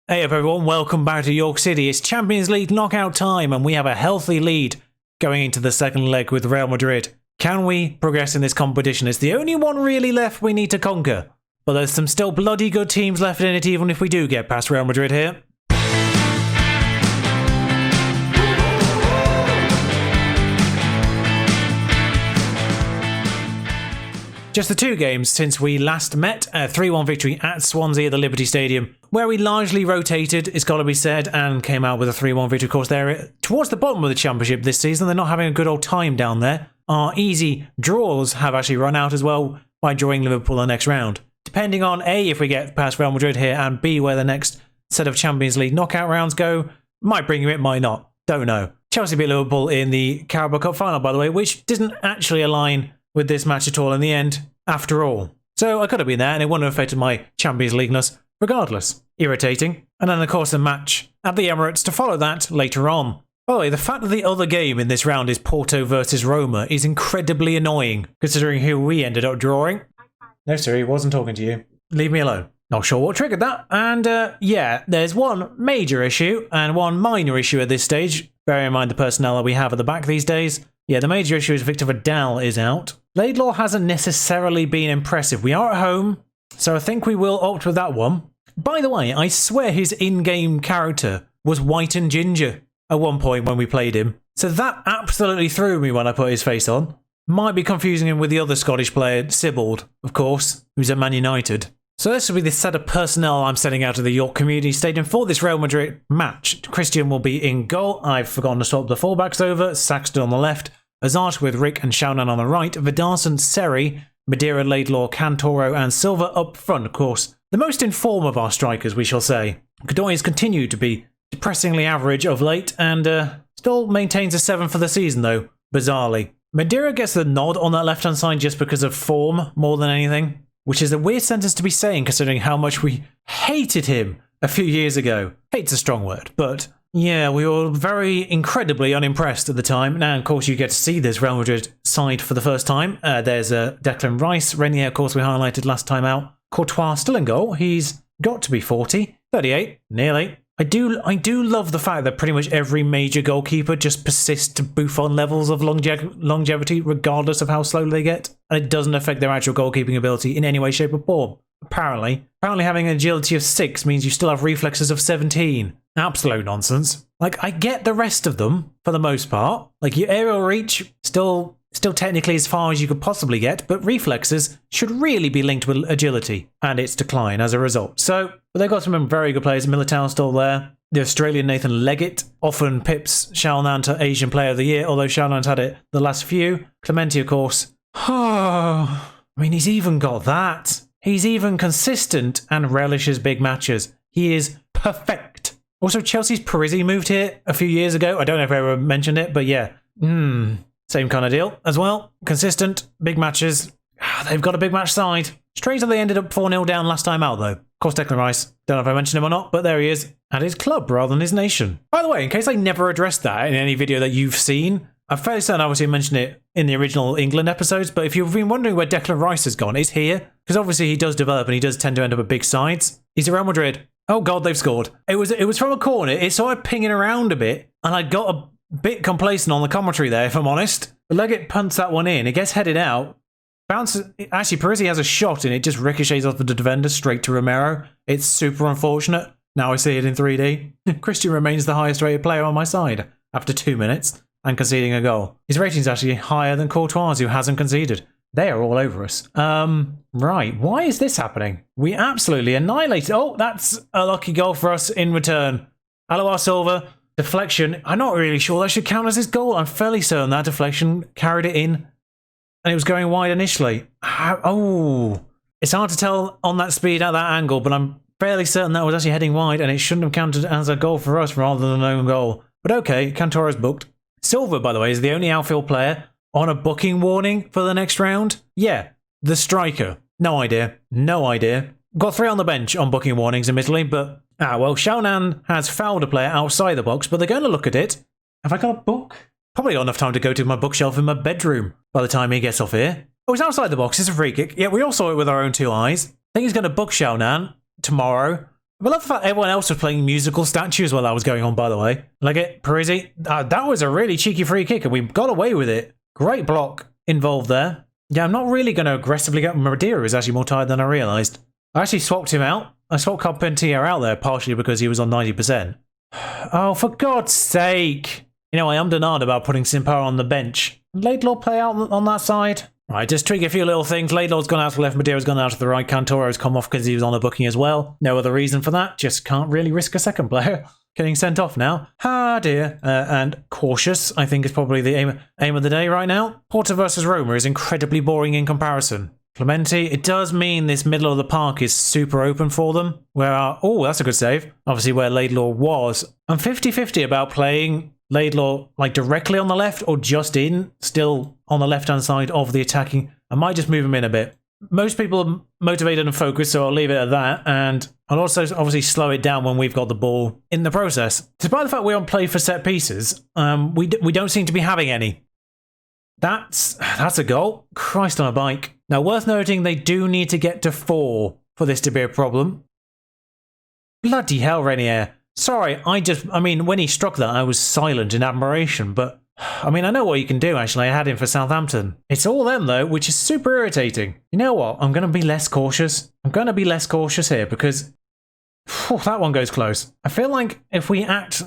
Hey up everyone, welcome back to York City. It's Champions League knockout time and we have a healthy lead going into the second leg with Real Madrid. Can we progress in this competition? It's the only one really left we need to conquer. But there's some still bloody good teams left in it even if we do get past Real Madrid here. Just the two games since we last met, a 3-1 victory at Swansea at the Liberty Stadium, where we largely rotated, it's got to be said, and came out with a 3-1 victory. Of course, they're towards the bottom of the Championship this season. They're not having a good old time down there. Our easy draws have actually run out as well by drawing Liverpool the next round. Depending on A, if we get past Real Madrid here, and B, where the next set of Champions League knockout rounds go, might bring you it, might not. Don't know. Chelsea beat Liverpool in the Carabao Cup final, by the way, which didn't actually align with this match at all in the end, after all. So I could have been there and it wouldn't have affected my Champions League-ness regardless. Irritating. And then of course the match at the Emirates to follow that later on. By the way, the fact that the other game in this round is Porto versus Roma is incredibly annoying, considering who we ended up drawing. No sir, he wasn't talking to you. Leave me alone. Not sure what triggered that. And yeah, there's one major issue and one minor issue at this stage. Bearing in mind the personnel that we have at the back these days. Yeah, the major issue is Victor Vidal is out. Laidlaw hasn't necessarily been impressive. We are at home, so I think we will opt with that one. By the way, I swear his in-game character was white and ginger at one point when we played him. So that absolutely threw me when I put his face on. Might be confusing him with the other Scottish player, Sibbald, of course, who's at Man United. So this will be the set of personnel I'm sending out to the York Community Stadium for this Real Madrid match. Christian will be in goal. I've forgotten to swap the fullbacks over. Saxton on the left. Azart with Rick and Shaunan on the right. Vidarson, Seri, Madeira, Laidlaw, Cantoro and Silva up front, of course. The most in form of our strikers, we shall say. Godoy has continued to be depressingly average of late and still maintains a 7 for the season though, bizarrely. Madeira gets the nod on that left-hand side just because of form more than anything. Which is a weird sentence to be saying considering how much we hated him a few years ago. Hate's a strong word, but yeah, we were very incredibly unimpressed at the time. Now, of course, you get to see this Real Madrid side for the first time. There's Declan Rice. Renier, of course, we highlighted last time out. Courtois still in goal. He's got to be 40. 38, nearly. I do love the fact that pretty much every major goalkeeper just persists to Buffon levels of longevity regardless of how slow they get, and it doesn't affect their actual goalkeeping ability in any way, shape or form. Apparently having an agility of 6 means you still have reflexes of 17. Absolute nonsense. Like, I get the rest of them for the most part. Like, your aerial reach still technically as far as you could possibly get, but reflexes should really be linked with agility and its decline as a result. So, but they've got some very good players. Militao still there. The Australian Nathan Leggett often pips Shaunan to Asian Player of the Year, although Shaunan's had it the last few. Clemente, of course. I mean, he's even got that. He's even consistent and relishes big matches. He is perfect. Also, Chelsea's Parisi moved here a few years ago. I don't know if I ever mentioned it, but yeah. Same kind of deal as well. Consistent, big matches. They've got a big match side. Strange that they ended up 4-0 down last time out, though. Of course, Declan Rice. Don't know if I mentioned him or not, but there he is. At his club rather than his nation. By the way, in case I never addressed that in any video that you've seen, I'm fairly certain I obviously mentioned it in the original England episodes, but if you've been wondering where Declan Rice has gone, it's here. Because obviously he does develop and he does tend to end up at big sides. He's at Real Madrid. Oh God, they've scored. It was from a corner. It started pinging around a bit, and I got a bit complacent on the commentary there, if I'm honest. Leggett punts that one in. It gets headed out. Bounces. Actually, Parisi has a shot and it just ricochets off the defender straight to Romero. It's super unfortunate. Now I see it in 3D. Christian remains the highest rated player on my side after 2 minutes and conceding a goal. His rating's actually higher than Courtois, who hasn't conceded. They are all over us. Right. Why is this happening? We absolutely annihilated. Oh, that's a lucky goal for us in return. Alois Silva. Deflection. I'm not really sure that should count as his goal. I'm fairly certain that deflection carried it in and it was going wide initially. Oh, it's hard to tell on that speed at that angle, but I'm fairly certain that was actually heading wide and it shouldn't have counted as a goal for us rather than an own goal. But okay, Cantoro's booked. Silva, by the way, is the only outfield player on a booking warning for the next round. Yeah, the striker. No idea. No idea. Got 3 on the bench on booking warnings, admittedly, but well, Shaunan has fouled a player outside the box, but they're going to look at it. Have I got a book? Probably got enough time to go to my bookshelf in my bedroom by the time he gets off here. Oh, it's outside the box. It's a free kick. Yeah, we all saw it with our own 2 eyes. I think he's going to book Shaunan tomorrow I love the fact everyone else was playing musical statues while that was going on, by the way. Like it, Parisi, that was a really cheeky free kick and we got away with it. Great block involved there. Yeah, I'm not really going to aggressively get Madeira is actually more tired than I realised. I actually swapped him out. I swapped Carpentier out there partially because he was on 90%. Oh, for God's sake. You know, I am denied about putting Simpara on the bench. Laidlaw play out on that side? Right, just tweak a few little things. Laidlaw's gone out to the left, Madeira's gone out to the right. Cantoro's come off because he was on a booking as well. No other reason for that. Just can't really risk a second player getting sent off now. Ah, dear. And cautious, I think, is probably the aim of the day right now. Porto versus Roma is incredibly boring in comparison. Clementi, it does mean this middle of the park is super open for them. Oh, that's a good save. Obviously where Laidlaw was. I'm 50-50 about playing Laidlaw like directly on the left or just in, still on the left-hand side of the attacking. I might just move him in a bit. Most people are motivated and focused, so I'll leave it at that. And I'll also obviously slow it down when we've got the ball in the process. Despite the fact we don't play for set pieces, we don't seem to be having any. That's a goal. Christ on a bike. Now, worth noting, they do need to get to 4 for this to be a problem. Bloody hell, Renier. Sorry, I mean, when he struck that, I was silent in admiration, but I mean, I know what you can do, actually. I had him for Southampton. It's all them, though, which is super irritating. You know what? I'm going to be less cautious. I'm going to be less cautious here because that one goes close. I feel like if we act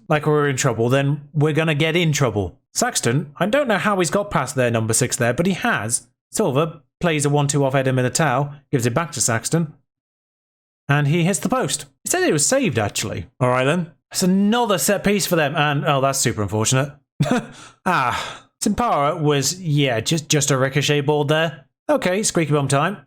like we're in trouble, then we're going to get in trouble. Saxton, I don't know how he's got past their number 6 there, but he has. Silva plays a 1-2 off Edem Militao, gives it back to Saxton, and he hits the post. He said it was saved, actually. All right, then. It's another set piece for them, and oh, that's super unfortunate. Simpara was, yeah, just a ricochet ball there. Okay, squeaky bum time.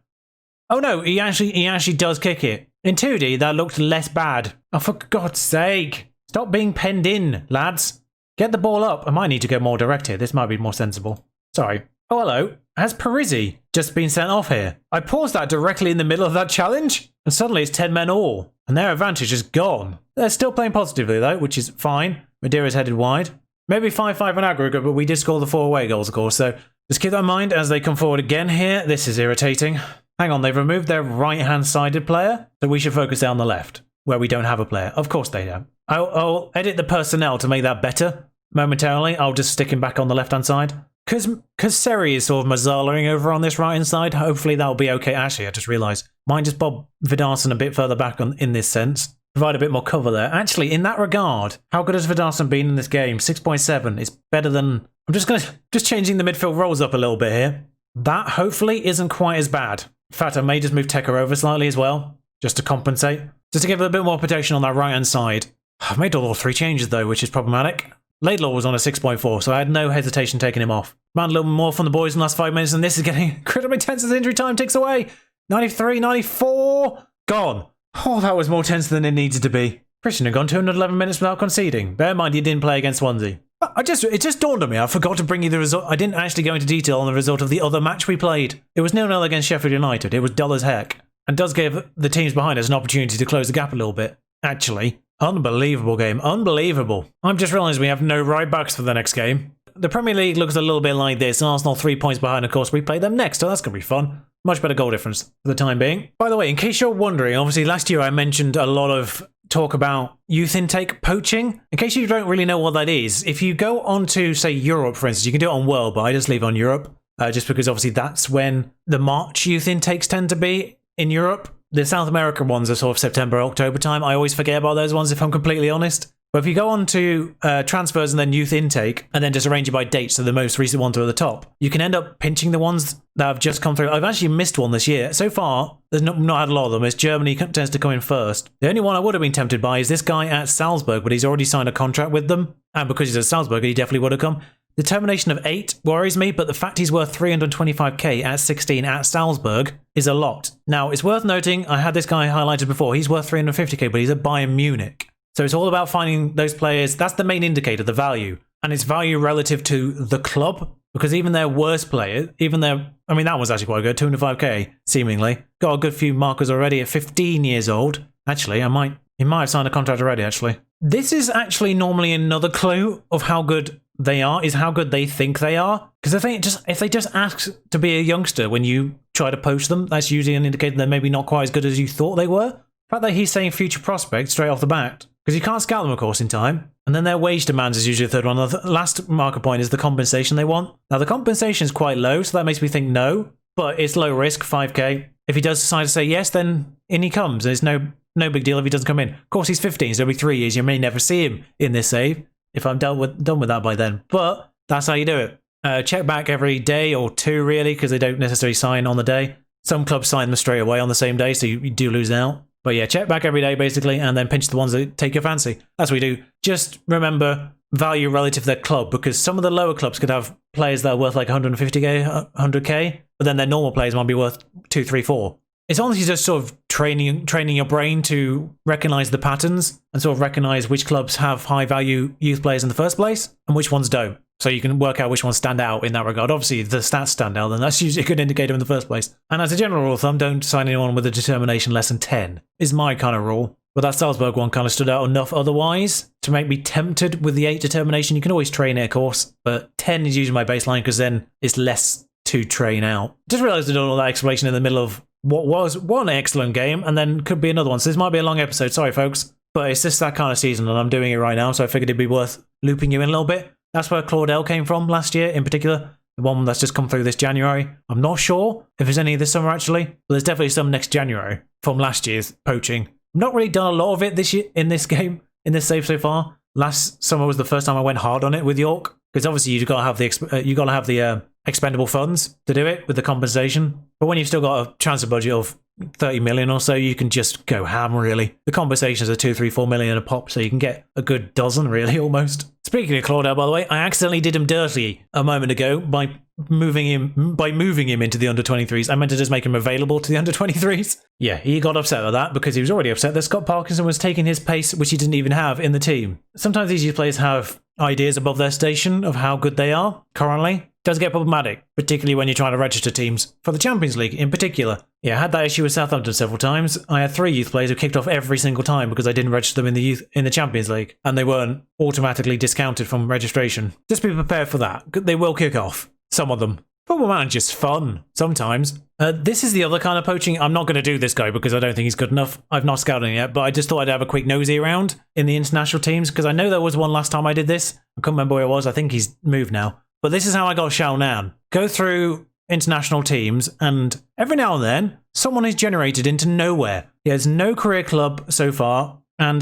Oh no, he actually does kick it. In 2D, that looked less bad. Oh, for God's sake. Stop being penned in, lads. Get the ball up. I might need to go more direct here. This might be more sensible. Sorry. Oh, hello. Has Parisi just been sent off here? I paused that directly in the middle of that challenge, and suddenly it's 10 men all, and their advantage is gone. They're still playing positively, though, which is fine. Madeira's headed wide. Maybe 5-5 in aggregate, but we did score the 4 away goals, of course, so just keep that in mind as they come forward again here. This is irritating. Hang on, they've removed their right-hand-sided player, so we should focus down the left, where we don't have a player. Of course they don't. I'll edit the personnel to make that better. Momentarily, I'll just stick him back on the left-hand side. Because Seri is sort of Mazzalaing over on this right-hand side, hopefully that'll be okay. Actually, I just realised, might just bob Vidarson a bit further back in this sense. Provide a bit more cover there. Actually, in that regard, how good has Vidarson been in this game? 6.7. It's better than... I'm just changing the midfield roles up a little bit here. That, hopefully, isn't quite as bad. In fact, I may just move Tekka over slightly as well, just to compensate. Just to give it a bit more protection on that right-hand side. I've made all 3 changes, though, which is problematic. Laidlaw was on a 6.4, so I had no hesitation taking him off. Man, a little more from the boys in the last 5 minutes, and this is getting incredibly tense as injury time ticks away. 93, 94, gone. Oh, that was more tense than it needed to be. Christian had gone 211 minutes without conceding. Bear in mind, he didn't play against Swansea. It just dawned on me, I forgot to bring you the result. I didn't actually go into detail on the result of the other match we played. It was 0-0 against Sheffield United. It was dull as heck. And does give the teams behind us an opportunity to close the gap a little bit, actually. Unbelievable game. Unbelievable. I'm just realising we have no right backs for the next game. The Premier League looks a little bit like this. Arsenal 3 points behind, of course. We play them next, so that's going to be fun. Much better goal difference for the time being. By the way, in case you're wondering, obviously last year I mentioned a lot of talk about youth intake poaching. In case you don't really know what that is, if you go on to, say, Europe, for instance, you can do it on World, but I just leave on Europe. Just because obviously that's when the March youth intakes tend to be in Europe. The South American ones are sort of September, October time. I always forget about those ones if I'm completely honest. But if you go on to transfers and then youth intake, and then just arrange it by date, so the most recent ones are at the top, you can end up pinching the ones that have just come through. I've actually missed one this year. So far, there's not had a lot of them. It's Germany tends to come in first. The only one I would have been tempted by is this guy at Salzburg, but he's already signed a contract with them. And because he's at Salzburg, he definitely would have come. The termination of 8 worries me, but the fact he's worth 325k at 16 at Salzburg is a lot. Now, it's worth noting, I had this guy highlighted before, he's worth 350k, but he's at Bayern Munich. So it's all about finding those players. That's the main indicator, the value. And it's value relative to the club, because even their worst players, I mean, that was actually quite good, 205k, seemingly. Got a good few markers already at 15 years old. Actually, he might have signed a contract already, actually. This is actually normally another clue of how good they are, is how good they think they are. Because if they just ask to be a youngster when you try to poach them, that's usually an indicator they're maybe not quite as good as you thought they were. fact that he's saying future prospects straight off the bat, because you can't scout them, of course, in time. And then their wage demands is usually the third one. The last marker point is the compensation they want. Now, the compensation is quite low, so that makes me think no, but it's low risk, 5k. If he does decide to say yes, then in he comes. There's no big deal if he doesn't come in. Of course, he's 15, so it'll be 3 years. You may never see him in this save if I'm done with that by then. But that's how you do it. Check back every day or two, really, because they don't necessarily sign on the day. Some clubs sign them straight away on the same day, so you do lose out. But yeah, check back every day, basically, and then pinch the ones that take your fancy. That's what we do. Just remember value relative to their club, because some of the lower clubs could have players that are worth like 150k, 100k, but then their normal players might be worth 2, 3, 4. It's honestly just sort of training your brain to recognize the patterns and sort of recognize which clubs have high value youth players in the first place and which ones don't. So you can work out which ones stand out in that regard. Obviously, if the stats stand out, then that's usually a good indicator in the first place. And as a general rule of thumb, don't sign anyone with a determination less than 10, is my kind of rule. But that Salzburg one kind of stood out enough otherwise to make me tempted with the 8 determination. You can always train it, of course, but 10 is usually my baseline because then it's less to train out. Just realised I did all that explanation in the middle of what was one excellent game and then could be another one. So this might be a long episode, sorry folks. But it's just that kind of season and I'm doing it right now, so I figured it'd be worth looping you in a little bit. That's where Claudel came from last year in particular. The one that's just come through this January. I'm not sure if there's any this summer actually, but there's definitely some next January from last year's poaching. I've not really done a lot of it this year in this game, in this save so far. Last summer was the first time I went hard on it with York, because obviously you've got to have the expendable funds to do it with the compensation. But when you've still got a transfer budget of 30 million or so, you can just go ham, really. The compensations are 2, 3, 4 million a pop, so you can get a good dozen, really, almost. Speaking of Claudel, by the way, I accidentally did him dirty a moment ago by moving him into the under-23s. I meant to just make him available to the under-23s. Yeah, he got upset at that because he was already upset that Scott Parkinson was taking his pace, which he didn't even have in the team. Sometimes these youth players have ideas above their station of how good they are currently. Does get problematic, particularly when you're trying to register teams for the Champions League in particular. Yeah, I had that issue with Southampton several times. I had 3 youth players who kicked off every single time because I didn't register them in the Champions League, and they weren't automatically discounted from registration. Just be prepared for that. They will kick off, some of them. Football Manager's fun sometimes. This is the other kind of poaching. I'm not going to do this guy because I don't think he's good enough. I've not scouted him yet, but I just thought I'd have a quick nosy around in the international teams because I know there was one last time I did this. I can't remember where it was. I think he's moved now. But this is how I got Xiaonan. Go through international teams, and every now and then, someone is generated into nowhere. He has no career club so far, and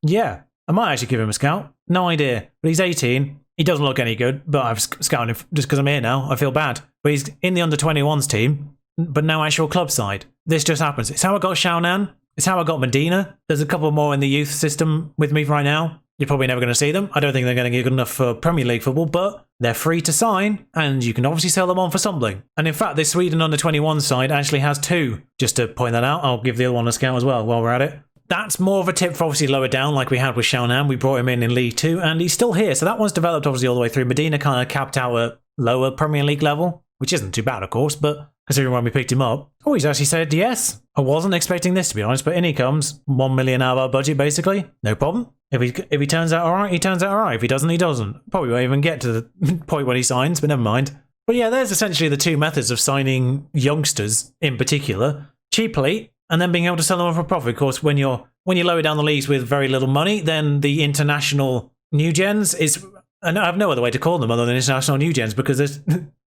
yeah, I might actually give him a scout. No idea. But he's 18. He doesn't look any good, but I've scouted him just because I'm here now. I feel bad. But he's in the under-21s team, but no actual club side. This just happens. It's how I got Xiaonan. It's how I got Medina. There's a couple more in the youth system with me right now. You're probably never going to see them. I don't think they're going to get good enough for Premier League football, but they're free to sign, and you can obviously sell them on for something. And in fact, this Sweden under-21 side actually has 2. Just to point that out, I'll give the other one a scout as well while we're at it. That's more of a tip for obviously lower down, like we had with Xiaonan. We brought him in League 2, and he's still here. So that one's developed obviously all the way through. Medina kind of capped out at lower Premier League level, which isn't too bad, of course, but considering when we picked him up. Oh, he's actually said yes. I wasn't expecting this, to be honest, but in he comes. 1 million out of our budget, basically. No problem. If he turns out all right, he turns out all right. If he doesn't, he doesn't. Probably won't even get to the point when he signs, but never mind. But yeah, there's essentially the 2 methods of signing youngsters, in particular, cheaply, and then being able to sell them for a profit. Of course, when you lower down the leagues with very little money, then the international new gens is, and I have no other way to call them other than international new gens because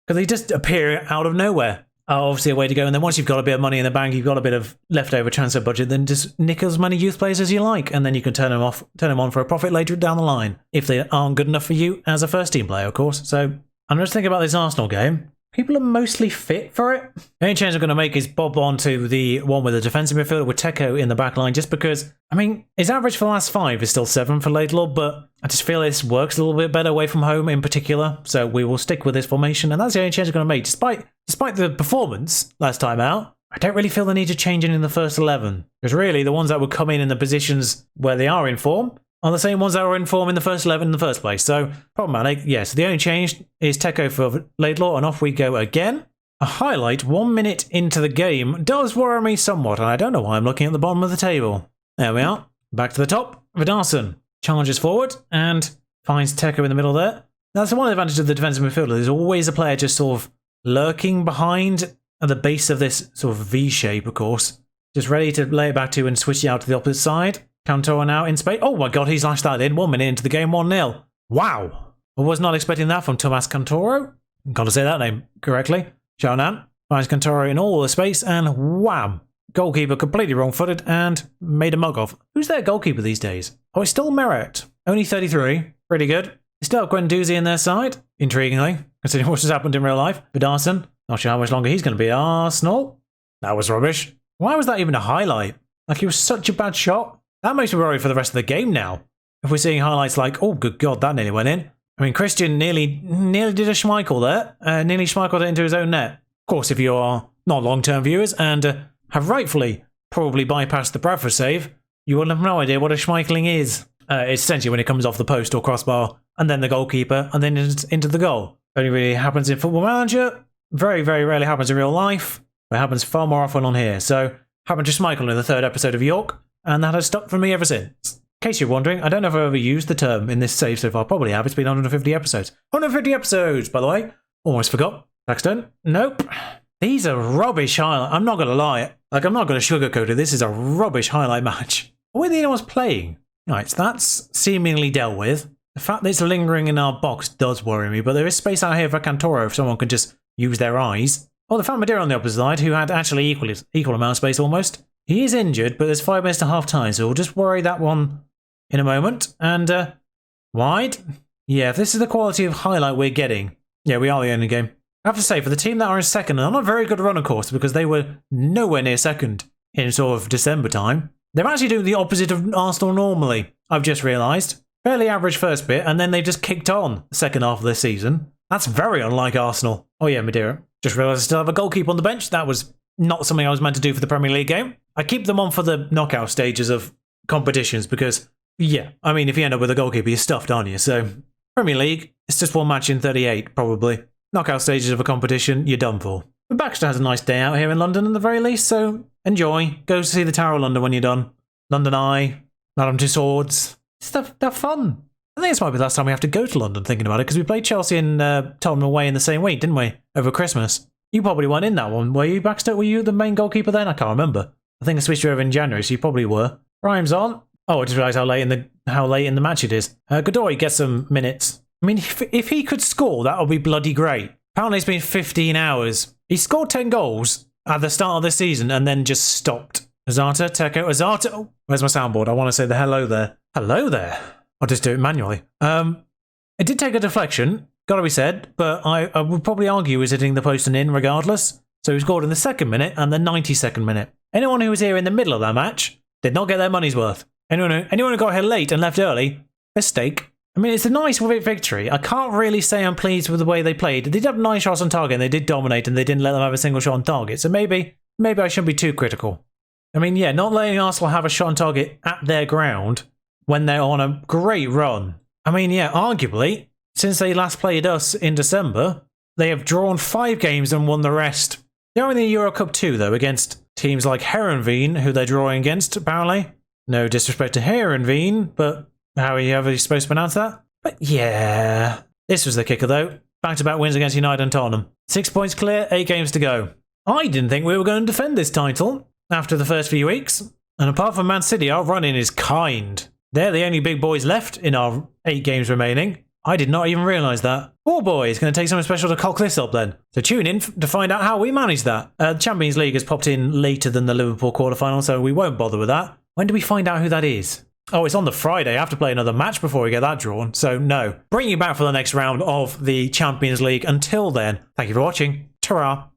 they just appear out of nowhere. Obviously a way to go, and then once you've got a bit of money in the bank, you've got a bit of leftover transfer budget, then just nick as many youth players as you like, and then you can turn them on for a profit later down the line if they aren't good enough for you as a first team player, of course. So I'm just thinking about this Arsenal game. People are mostly fit for it. The only change I'm going to make is bob on to the one with the defensive midfielder with Teko in the back line, just because, I mean, his average for the last 5 is still 7 for Laidlaw, but I just feel this works a little bit better away from home in particular, so we will stick with this formation, and that's the only change I'm going to make. Despite the performance last time out, I don't really feel the need to change it in the first 11, because really the ones that would come in the positions where they are in form are the same ones that were in form in the first 11 in the first place. So, problematic. Yes, the only change is Teko for Laidlaw, and off we go again. A highlight 1 minute into the game does worry me somewhat, and I don't know why I'm looking at the bottom of the table. There we are. Back to the top. Vidarsson charges forward and finds Teko in the middle there. That's one advantage of the defensive midfielder. There's always a player just sort of lurking behind at the base of this sort of V shape, of course. Just ready to lay it back to you and switch it out to the opposite side. Cantoro now in space. Oh my god, he's lashed that in 1 minute into the game, 1-0. Wow. I was not expecting that from Tomas Cantoro. Got to say that name correctly. Xiaonan finds Cantoro in all the space and wham. Goalkeeper completely wrong-footed and made a mug of. Who's their goalkeeper these days? Oh, it's still Meret. Only 33. Pretty good. They still have Guendouzi in their side. Intriguingly, considering what has happened in real life. Vidarson. Not sure how much longer he's going to be at Arsenal. That was rubbish. Why was that even a highlight? Like, it was such a bad shot. That makes me worry for the rest of the game now. If we're seeing highlights like, oh, good God, that nearly went in. I mean, Christian nearly did a Schmeichel there. Nearly Schmeicheled it into his own net. Of course, if you are not long-term viewers and have rightfully probably bypassed the Bradford save, you will have no idea what a Schmeicheling is. It's essentially when it comes off the post or crossbar, and then the goalkeeper, and then it's into the goal. Only really happens in Football Manager. Very, very rarely happens in real life. But it happens far more often on here. So, happened to Schmeichel in the 3rd episode of York, and that has stuck for me ever since. In case you're wondering, I don't know if I've ever used the term in this save so far. Probably have. It's been 150 episodes. 150 episodes, by the way. Almost forgot. Paxton? Nope. These are rubbish highlights. I'm not going to lie. Like, I'm not going to sugarcoat it. This is a rubbish highlight match. Where the anyone's playing? Right, so that's seemingly dealt with. The fact that it's lingering in our box does worry me, but there is space out here for Cantoro if someone can just use their eyes. Oh, they found Madeira on the opposite side, who had actually equal amount of space almost. He is injured, but there's 5 minutes to half time, so we'll just worry that one in a moment. And, wide? Yeah, if this is the quality of highlight we're getting. Yeah, we are the only game. I have to say, for the team that are in second, and I'm not very good run, of course, because they were nowhere near second in sort of December time. They're actually doing the opposite of Arsenal normally, I've just realised. Fairly average first bit, and then they just kicked on the second half of this season. That's very unlike Arsenal. Oh yeah, Madeira. Just realised I still have a goalkeeper on the bench. That was not something I was meant to do for the Premier League game. I keep them on for the knockout stages of competitions because, yeah, I mean, if you end up with a goalkeeper, you're stuffed, aren't you? So, Premier League, it's just 1 match in 38, probably. Knockout stages of a competition, you're done for. But Baxter has a nice day out here in London at the very least, so enjoy. Go see the Tower of London when you're done. London Eye, Madame Tussauds. They're fun. I think this might be the last time we have to go to London, thinking about it, because we played Chelsea and Tottenham away in the same week, didn't we? Over Christmas. You probably weren't in that one, were you, Baxter? Were you the main goalkeeper then? I can't remember. I think I switched you over in January, so you probably were. Rhymes on. Oh, I just realised how late in the match it is. Godoy gets some minutes. I mean, if he could score, that would be bloody great. Apparently it's been 15 hours. He scored 10 goals at the start of the season and then just stopped. Azata, Teko, Azata. Oh, where's my soundboard? I want to say the hello there. Hello there. I'll just do it manually. It did take a deflection, gotta be said, but I would probably argue he was hitting the post and in regardless. So he scored in the 2nd minute and the 92nd minute. Anyone who was here in the middle of that match did not get their money's worth. Anyone who got here late and left early, mistake. I mean, it's a nice victory. I can't really say I'm pleased with the way they played. They did have 9 shots on target and they did dominate and they didn't let them have a single shot on target. So maybe I shouldn't be too critical. I mean, yeah, not letting Arsenal have a shot on target at their ground when they're on a great run. I mean, yeah, arguably, since they last played us in December, they have drawn 5 games and won the rest. They're in the Euro Cup too, though, against teams like Heerenveen, who they're drawing against, apparently. No disrespect to Heerenveen, but how are you supposed to pronounce that? But yeah, this was the kicker, though. Back-to-back wins against United and Tottenham. 6 points clear, 8 games to go. I didn't think we were going to defend this title after the first few weeks. And apart from Man City, our run-in is kind. They're the only big boys left in our 8 games remaining. I did not even realise that. Oh boy, it's going to take something special to cock this up then. So tune in to find out how we manage that. The Champions League has popped in later than the Liverpool quarterfinal, so we won't bother with that. When do we find out who that is? Oh, it's on the Friday. I have to play another match before we get that drawn. So no. Bring you back for the next round of the Champions League. Until then, thank you for watching. Ta-ra.